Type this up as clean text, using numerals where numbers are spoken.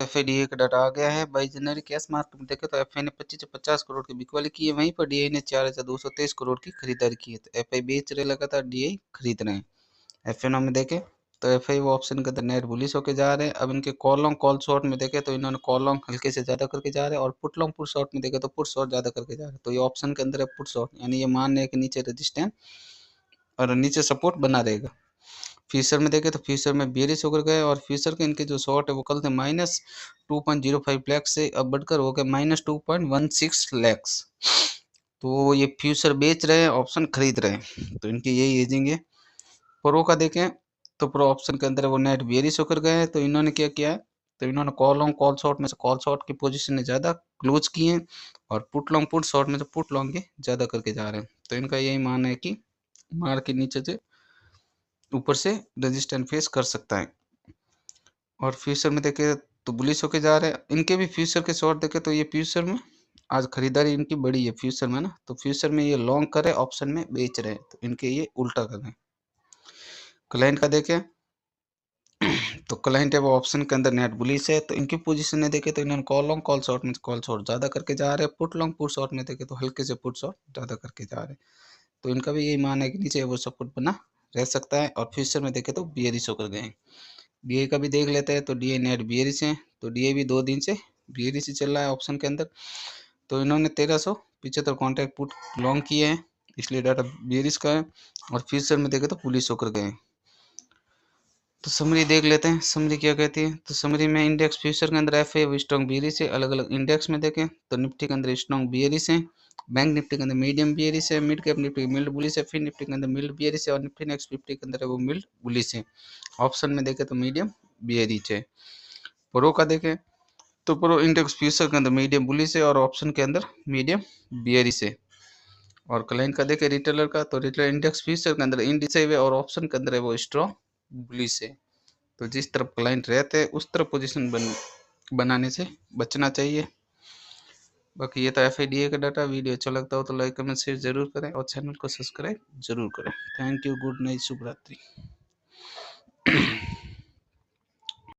एफआईडीए का डाटा आ गया है। बाई जनवरी कैश मार्केट में देखें तो एफआई ने 25 से 50 करोड़ की बिकवाली की है, वहीं पर डीआई ने 4223 करोड़ की खरीदारी की है। तो एफआई बेच रहे लगातार, डीआई खरीद रहे हैं। एफएनओ में देखें तो एफआई वो ऑप्शन के अंदर नेट बुलिश होकर जा रहे हैं। अब इनके कॉल लॉन्ग कॉल शॉर्ट में देखें तो इन्होंने कॉल लॉन्ग हल्के से ज़्यादा करके जा रहे हैं, और पुट लॉन्ग पुट शॉर्ट में देखें तो पुट शॉर्ट ज़्यादा करके जा रहे हैं। तो ये ऑप्शन के अंदर है पुट शॉर्ट, यानी ये मान रहे हैं कि नीचे रेजिस्टेंस और नीचे सपोर्ट बना रहेगा। फ्यूचर में देखें तो फ्यूचर में बेरिश होकर गए, और फ्यूचर के इनके जो शॉर्ट है वो कल थे -2.05 लाख से अब बढ़कर हो गए -2.16 लाख। तो ये फ्यूचर बेच रहे हैं, ऑप्शन खरीद रहे हैं, तो इनकी यही एजिंग है। प्रो का देखें तो प्रो ऑप्शन के अंदर वो नेट बेरिश होकर गए हैं, तो इन्होंने क्या किया है, तो इन्होंने कॉल लॉन्ग कॉल शॉर्ट में से कॉल शॉर्ट की पोजीशन ने ज़्यादा क्लोज की हैं, और पुट लॉन्ग पुट शॉर्ट में से पुट लॉन्ग के ज़्यादा करके जा रहे हैं। तो इनका यही मानना है कि मार्केट नीचे से ऊपर से रेजिस्टेंस फेस कर सकता है। और फ्यूचर में देखे तो बुलिश होके जा रहे हैं। इनके भी फ्यूचर के शॉर्ट देखे तो ये फ्यूचर में आज खरीदारी इनकी बड़ी है फ्यूचर में ना, तो फ्यूचर में ये लॉन्ग करे, ऑप्शन में बेच रहे हैं, तो इनके ये उल्टा कर रहे हैं। क्लाइंट का देखें तो क्लाइंट है वो ऑप्शन के अंदर नेट बुलिश है, तो इनकी पोजीशन में देखे तो इन्होंने कॉल लॉन्ग कॉल शॉर्ट में कॉल शॉर्ट ज़्यादा करके जा रहे हैं, पुट लॉन्ग पुट शॉर्ट में देखे तो हल्के से पुट शॉर्ट ज़्यादा करके जा रहे हैं। तो इनका भी यही मान है कि नीचे वो सपोर्ट बना रह सकता है। और फ्यूचर में देखे तो बियरिश होकर गए हैं। डीए का भी देख लेते हैं, तो डीए नेट बियरिश है, तो डीए भी 2 दिन से बियरिश ही चल रहा है ऑप्शन के अंदर। तो इन्होंने 1375 कॉन्ट्रैक्ट पुट लॉन्ग किए हैं, इसलिए डाटा बियरिश का है। और फ्यूचर में देखे तो पुलिस होकर गए हैं। तो समरी देख लेते हैं, समरी क्या कहती है। तो समरी में इंडेक्स फ्यूचर के अंदर एफ है स्ट्रॉन्ग बियरिश है। अलग अलग इंडेक्स में देखें तो निफ्टी के अंदर स्ट्रॉन्ग बियरिश है, बैंक निफ्टी के अंदर मीडियम बियरिश है, mid cap Nifty mild bullish है, फिर निफ्टी के अंदर मिल्ड बियरिश है, और निफ्टी नेक्स्ट 50 के अंदर है वो मिल्ड बुलिश है। ऑप्शन में देखें तो मीडियम बियरिश है। प्रो का देखें तो प्रो इंडेक्स फ्यूचर के अंदर मीडियम बुलिश है, और ऑप्शन के अंदर मीडियम बियरिश है। और क्लाइंट का देखें रिटेलर का, तो रिटेलर इंडेक्स फ्यूचर के अंदर इंडिसाइव है, और ऑप्शन के अंदर है वो स्ट्रॉन्ग बुलिश है। तो जिस तरफ क्लाइंट रहते हैं उस तरफ पोजीशन बनाने से बचना चाहिए। बाकी ये तो एफआईडीए का डाटा। वीडियो अच्छा लगता हो तो लाइक कमेंट शेयर जरूर करें, और चैनल को सब्सक्राइब जरूर करें। थैंक यू, गुड नाइट, शुभ रात्रि।